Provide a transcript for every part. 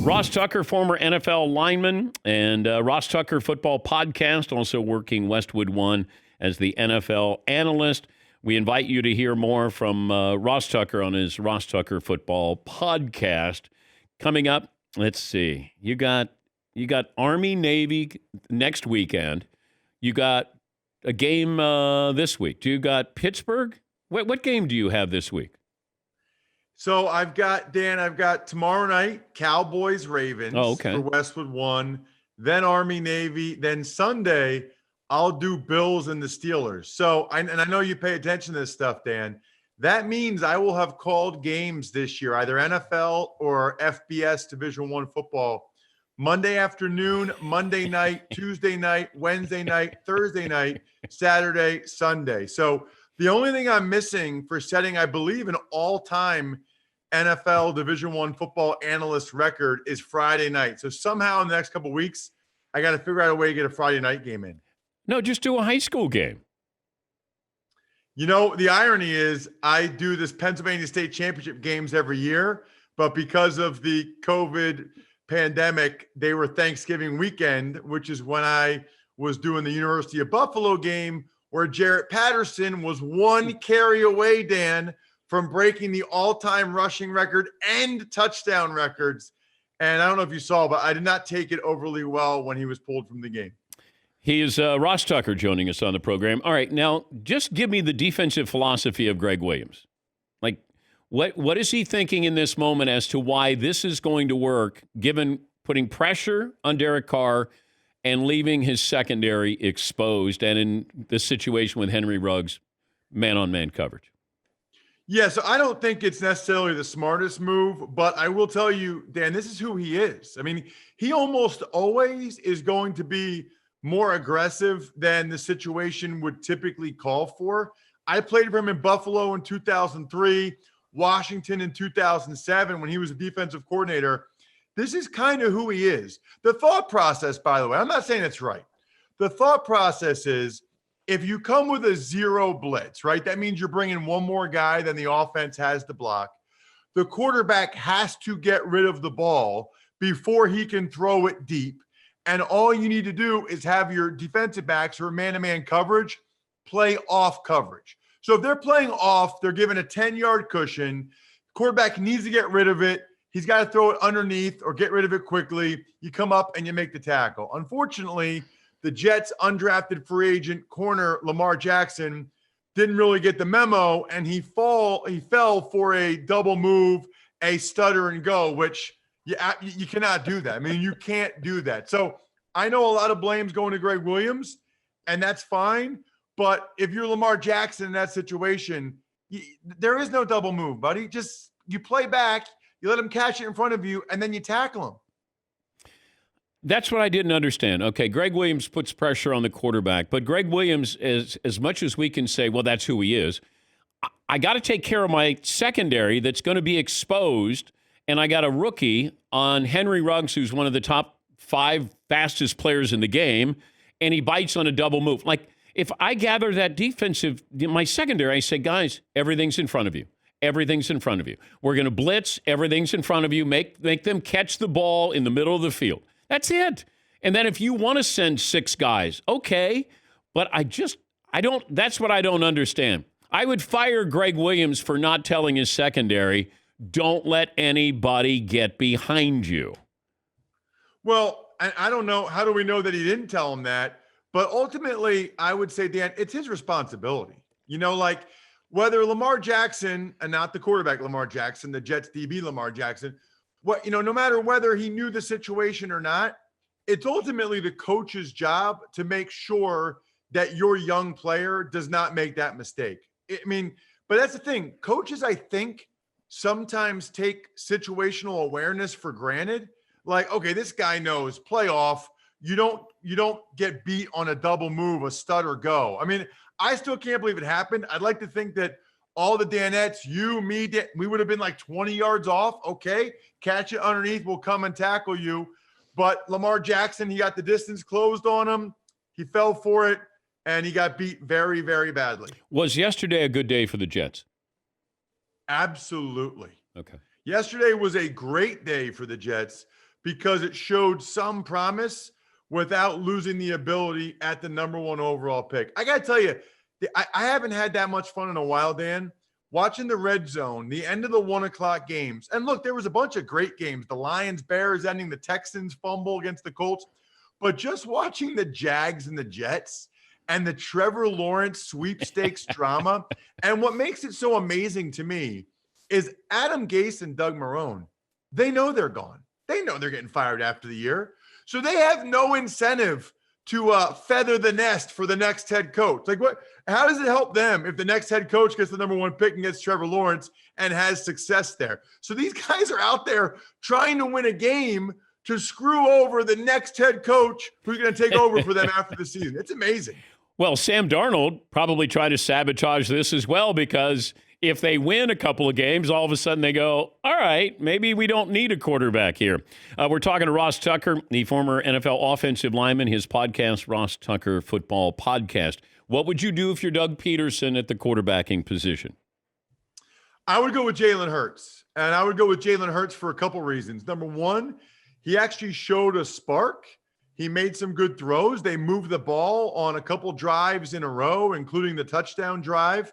Ross Tucker, former NFL lineman, and Ross Tucker Football Podcast, also working Westwood One as the NFL analyst. We invite you to hear more from Ross Tucker on his Ross Tucker Football Podcast. Coming up, let's see. You got Army Navy next weekend. You got a game this week. You got Pittsburgh. What game do you have this week? So I've got tomorrow night, Cowboys, Ravens for Westwood One, then Army, Navy, then Sunday, I'll do Bills and the Steelers. So, and I know you pay attention to this stuff, Dan. That means I will have called games this year, either NFL or FBS Division I football, Monday afternoon, Monday night, Tuesday night, Wednesday night, Thursday night, Saturday, Sunday. So the only thing I'm missing for setting, I believe, an all-time NFL Division I football analyst record is Friday night. So somehow in the next couple of weeks, I got to figure out a way to get a Friday night game in. No, just do a high school game. You know, the irony is I do this Pennsylvania State Championship games every year, but because of the COVID pandemic, they were Thanksgiving weekend, which is when I was doing the University of Buffalo game, where Jarrett Patterson was one carry away, Dan, from breaking the all-time rushing record and touchdown records. And I don't know if you saw, but I did not take it overly well when he was pulled from the game. He is Ross Tucker joining us on the program. All right, now just give me the defensive philosophy of Greg Williams. Like, what is he thinking in this moment as to why this is going to work, given putting pressure on Derek Carr and leaving his secondary exposed, and in this situation with Henry Ruggs, man-on-man coverage? Yeah, so I don't think it's necessarily the smartest move, but I will tell you, Dan, this is who he is. I mean, he almost always is going to be more aggressive than the situation would typically call for. I played for him in Buffalo in 2003, Washington in 2007 when he was a defensive coordinator. This is kind of who he is. The thought process, by the way, I'm not saying it's right. The thought process is if you come with a zero blitz, right, that means you're bringing one more guy than the offense has to block. The quarterback has to get rid of the ball before he can throw it deep. And all you need to do is have your defensive backs who are man-to-man coverage play off coverage. So if they're playing off, they're given a 10-yard cushion. Quarterback needs to get rid of it. He's got to throw it underneath or get rid of it quickly. You come up and you make the tackle. Unfortunately, the Jets' undrafted free agent corner, Lamar Jackson, didn't really get the memo, and he fell for a double move, a stutter and go, which you cannot do that. I mean, you can't do that. So I know a lot of blame's going to Greg Williams, and that's fine. But if you're Lamar Jackson in that situation, there is no double move, buddy. Just you play back. You let him catch it in front of you, and then you tackle him. That's what I didn't understand. Okay, Greg Williams puts pressure on the quarterback, but Greg Williams, as much as we can say, well, that's who he is, I got to take care of my secondary that's going to be exposed, and I got a rookie on Henry Ruggs, who's one of the top 5 fastest players in the game, and he bites on a double move. Like, if I gather that my secondary, I say, guys, everything's in front of you. Everything's in front of you. We're going to blitz. Everything's in front of you. Make them catch the ball in the middle of the field. That's it. And then if you want to send 6 guys, okay. But that's what I don't understand. I would fire Greg Williams for not telling his secondary, don't let anybody get behind you. Well, I don't know. How do we know that he didn't tell him that? But ultimately, I would say, Dan, it's his responsibility. You know, like, whether Lamar Jackson, and not the quarterback Lamar Jackson, the Jets DB Lamar Jackson, no matter whether he knew the situation or not, it's ultimately the coach's job to make sure that your young player does not make that mistake. But that's the thing. Coaches, I think, sometimes take situational awareness for granted. Like, okay, this guy knows playoff. You don't get beat on a double move, a stutter go. I mean, I still can't believe it happened. I'd like to think that all the Danettes, you, me, we would have been like 20 yards off. Okay, catch it underneath. We'll come and tackle you. But Lamar Jackson, he got the distance closed on him. He fell for it, and he got beat very, very badly. Was yesterday a good day for the Jets? Absolutely. Okay. Yesterday was a great day for the Jets because it showed some promise without losing the ability at the number 1 overall pick. I got to tell you, I haven't had that much fun in a while, Dan, watching the red zone, the end of the 1 o'clock games. And look, there was a bunch of great games. The Lions-Bears ending, the Texans fumble against the Colts. But just watching the Jags and the Jets and the Trevor Lawrence sweepstakes drama, and what makes it so amazing to me is Adam Gase and Doug Marrone, they know they're gone. They know they're getting fired after the year. So they have no incentive to feather the nest for the next head coach. Like, what? How does it help them if the next head coach gets the number 1 pick and gets Trevor Lawrence and has success there? So these guys are out there trying to win a game to screw over the next head coach who's going to take over for them after the season. It's amazing. Well, Sam Darnold probably tried to sabotage this as well, because if they win a couple of games, all of a sudden they go, all right, maybe we don't need a quarterback here. We're talking to Ross Tucker, the former NFL offensive lineman, his podcast, Ross Tucker Football Podcast. What would you do if you're Doug Peterson at the quarterbacking position? I would go with Jalen Hurts. And I would go with Jalen Hurts for a couple reasons. Number one, he actually showed a spark. He made some good throws. They moved the ball on a couple drives in a row, including the touchdown drive.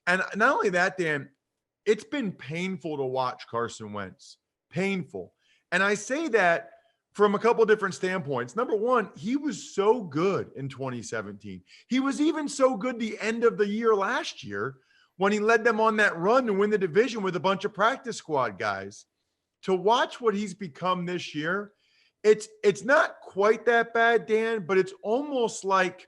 And not only that, Dan, it's been painful to watch Carson Wentz. Painful. And I say that from a couple different standpoints. Number one, he was so good in 2017. He was even so good the end of the year last year when he led them on that run to win the division with a bunch of practice squad guys. To watch what he's become this year, it's not quite that bad, Dan, but it's almost like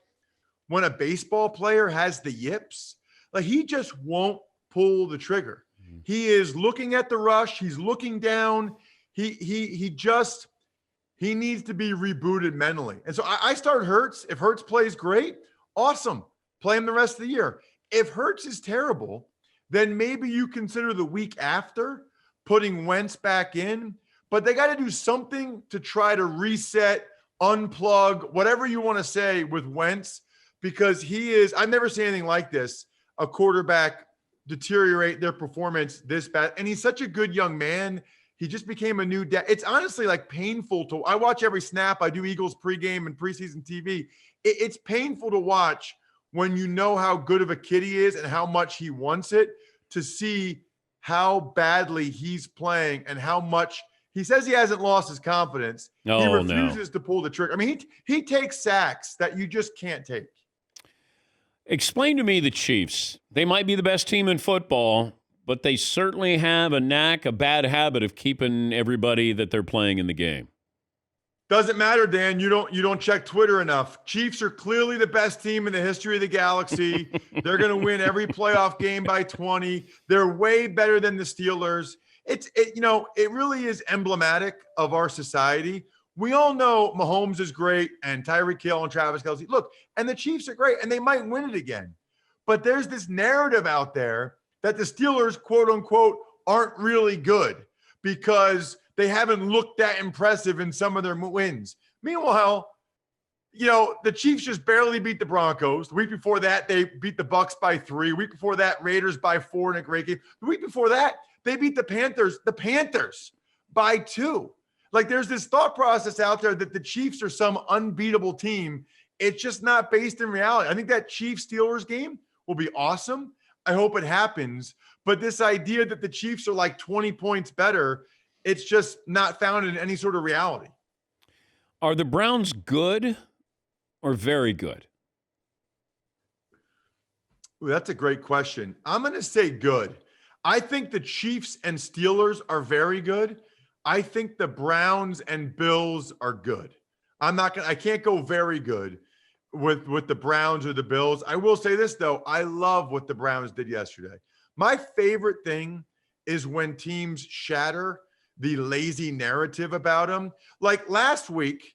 when a baseball player has the yips. Like, he just won't pull the trigger. He is looking at the rush. He's looking down. He needs to be rebooted mentally. And so I start Hurts. If Hurts plays great, awesome. Play him the rest of the year. If Hurts is terrible, then maybe you consider the week after putting Wentz back in. But they got to do something to try to reset, unplug, whatever you want to say with Wentz, because I've never seen anything like this, a quarterback deteriorate their performance this bad. And he's such a good young man. He just became a new dad. It's honestly like painful I watch every snap. I do Eagles pregame and preseason TV. It's painful to watch when you know how good of a kid he is and how much he wants it, to see how badly he's playing and how much he says he hasn't lost his confidence. He refuses to pull the trigger. I mean, he takes sacks that you just can't take. Explain to me the Chiefs. They might be the best team in football, but they certainly have a bad habit of keeping everybody that they're playing in the game. Doesn't matter, Dan. You don't check Twitter enough. Chiefs are clearly the best team in the history of the galaxy. They're going to win every playoff game by 20. They're way better than the Steelers. It really is emblematic of our society. We all know Mahomes is great and Tyreek Hill and Travis Kelce. Look, and the Chiefs are great and they might win it again. But there's this narrative out there that the Steelers, quote unquote, aren't really good because they haven't looked that impressive in some of their wins. Meanwhile, the Chiefs just barely beat the Broncos. The week before that, they beat the Bucks by 3. The week before that, Raiders by 4 in a great game. The week before that, they beat the Panthers by 2. Like, there's this thought process out there that the Chiefs are some unbeatable team. It's just not based in reality. I think that Chiefs-Steelers game will be awesome. I hope it happens. But this idea that the Chiefs are like 20 points better, it's just not founded in any sort of reality. Are the Browns good or very good? Ooh, that's a great question. I'm going to say good. I think the Chiefs and Steelers are very good. I think the Browns and Bills are good. I can't go very good with the Browns or the Bills. I will say this, though. I love what the Browns did yesterday. My favorite thing is when teams shatter the lazy narrative about them. Like last week,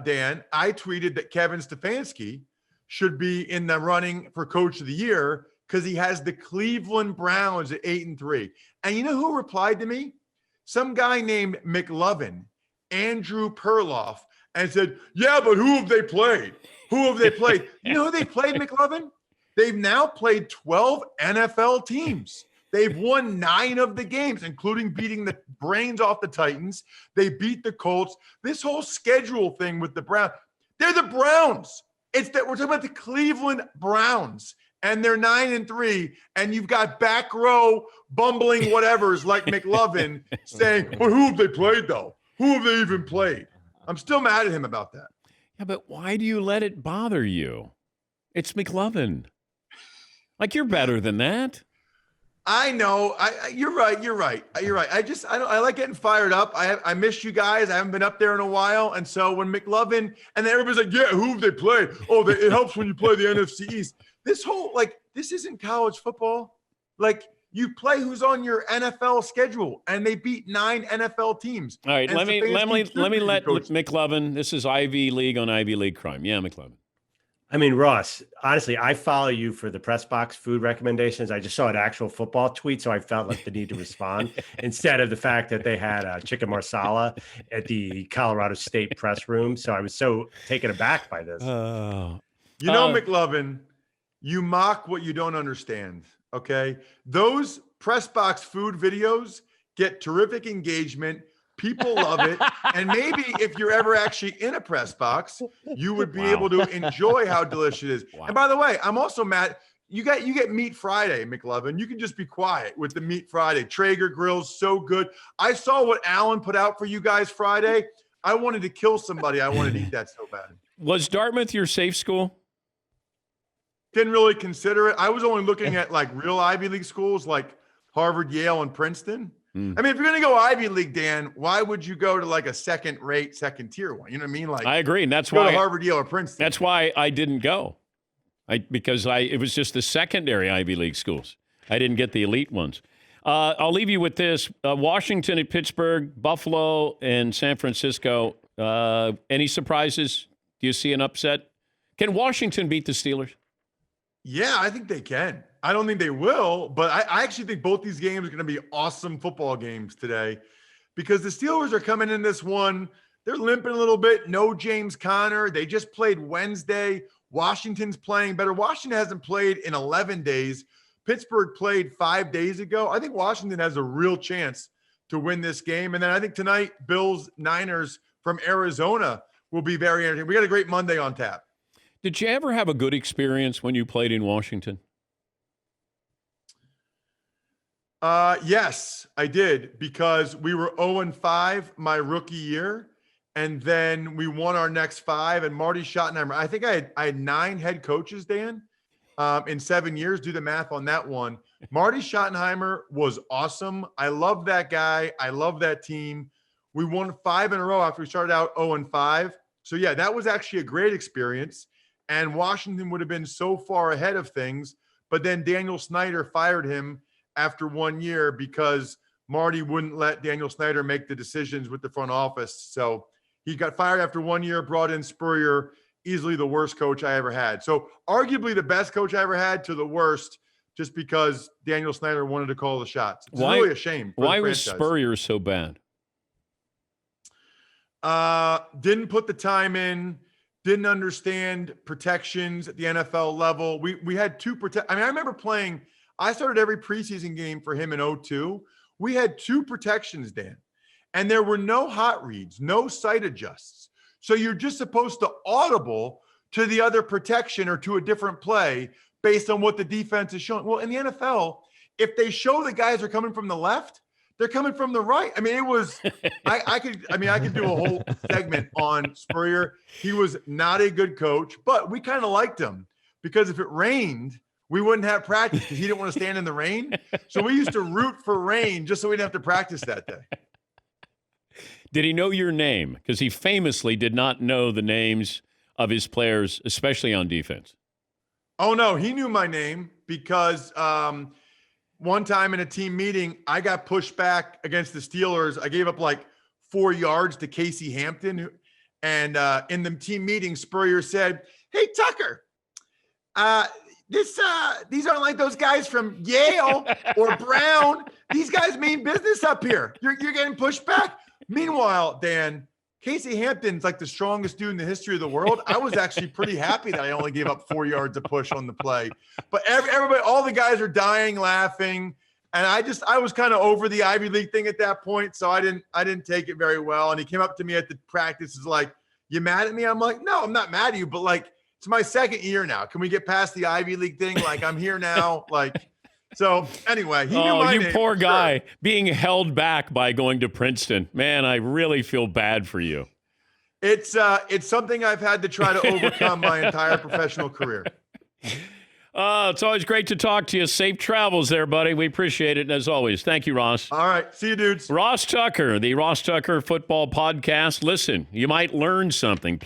Dan, I tweeted that Kevin Stefanski should be in the running for Coach of the Year because he has the Cleveland Browns at 8-3. And you know who replied to me? Some guy named McLovin, Andrew Perloff, and said, yeah, but who have they played? Who have they played? You know who they played, McLovin? They've now played 12 NFL teams. They've won 9 of the games, including beating the brains off the Titans. They beat the Colts. This whole schedule thing with the Browns, they're the Browns. It's that we're talking about the Cleveland Browns, and they're 9-3, and you've got back row bumbling whatevers like McLovin saying, well, who have they played, though? Who have they even played? I'm still mad at him about that. Yeah, but why do you let it bother you? It's McLovin. Like, you're better than that. I know. You're right. I like getting fired up. I miss you guys. I haven't been up there in a while. And so when McLovin, and then everybody's like, yeah, who have they played? Oh, it helps when you play the NFC East. This whole, this isn't college football. You play who's on your NFL schedule, and they beat 9 NFL teams. All right, and let me let McLovin. This is Ivy League on Ivy League crime. Yeah, McLovin. I mean, Ross, honestly, I follow you for the press box food recommendations. I just saw an actual football tweet, so I felt like the need to respond instead of the fact that they had chicken marsala at the Colorado State press room. So I was so taken aback by this. McLovin, you mock what you don't understand, okay? Those press box food videos get terrific engagement. People love it. And maybe if you're ever actually in a press box, you would be able to enjoy how delicious it is. Wow. And by the way, I'm also mad. You get Meat Friday, McLovin. You can just be quiet with the Meat Friday. Traeger grills, so good. I saw what Alan put out for you guys Friday. I wanted to kill somebody. I wanted to eat that so bad. Was Dartmouth your safe school? Didn't really consider it. I was only looking at real Ivy League schools like Harvard, Yale, and Princeton. I mean, if you're going to go Ivy League, Dan, why would you go to a second-rate, second-tier one? You know what I mean? I agree, and that's why go to Harvard, Yale, or Princeton. That's why I didn't go, because it was just the secondary Ivy League schools. I didn't get the elite ones. I'll leave you with this: Washington at Pittsburgh, Buffalo, and San Francisco. Any surprises? Do you see an upset? Can Washington beat the Steelers? Yeah, I think they can. I don't think they will, but I actually think both these games are going to be awesome football games today because the Steelers are coming in this one. They're limping a little bit. No James Conner. They just played Wednesday. Washington's playing better. Washington hasn't played in 11 days. Pittsburgh played 5 days ago. I think Washington has a real chance to win this game. And then I think tonight, Bills, Niners from Arizona will be very entertaining. We got a great Monday on tap. Did you ever have a good experience when you played in Washington? Yes, I did, because we were 0-5 my rookie year, and then we won our next 5. And Marty Schottenheimer, I think I had 9 head coaches, Dan, in 7 years. Do the math on that one. Marty Schottenheimer was awesome. I love that guy. I love that team. We won 5 in a row after we started out 0-5. So yeah, that was actually a great experience. And Washington would have been so far ahead of things, but then Daniel Snyder fired him after 1 year because Marty wouldn't let Daniel Snyder make the decisions with the front office. So he got fired after 1 year, brought in Spurrier, easily the worst coach I ever had. So arguably the best coach I ever had to the worst, just because Daniel Snyder wanted to call the shots. It's really a shame. Why was Spurrier so bad? Didn't put the time in. Didn't understand protections at the NFL level. We had 2 I remember playing. I started every preseason game for him in 2002. We had 2 protections, Dan, and there were no hot reads, no sight adjusts. So you're just supposed to audible to the other protection or to a different play based on what the defense is showing. Well, in the NFL, if they show the guys are coming from the left, they're coming from the right. I mean, it was, I could do a whole segment on Spurrier. He was not a good coach, but we kind of liked him because if it rained, we wouldn't have practice because he didn't want to stand in the rain. So we used to root for rain just so we didn't have to practice that day. Did he know your name? Because he famously did not know the names of his players, especially on defense. Oh, no, he knew my name because one time in a team meeting, I got pushed back against the Steelers. I gave up 4 yards to Casey Hampton. And in the team meeting, Spurrier said, "Hey, Tucker, these aren't like those guys from Yale or Brown. These guys mean business up here. You're getting pushed back." Meanwhile, Dan, Casey Hampton's the strongest dude in the history of the world. I was actually pretty happy that I only gave up 4 yards of push on the play. But everybody, all the guys are dying laughing. And I was kind of over the Ivy League thing at that point, so I didn't take it very well. And he came up to me at the practice, is like, "You mad at me?" I'm like, "No, I'm not mad at you, but like, it's my second year now. Can we get past the Ivy League thing? Like, I'm here now." Like, so anyway, he knew my you name, poor for guy, sure. being held back by going to Princeton. Man, I really feel bad for you. It's something I've had to try to overcome my entire professional career. It's always great to talk to you. Safe travels there, buddy. We appreciate it. And as always, thank you, Ross. All right. See you, dudes. Ross Tucker, the Ross Tucker Football Podcast. Listen, you might learn something.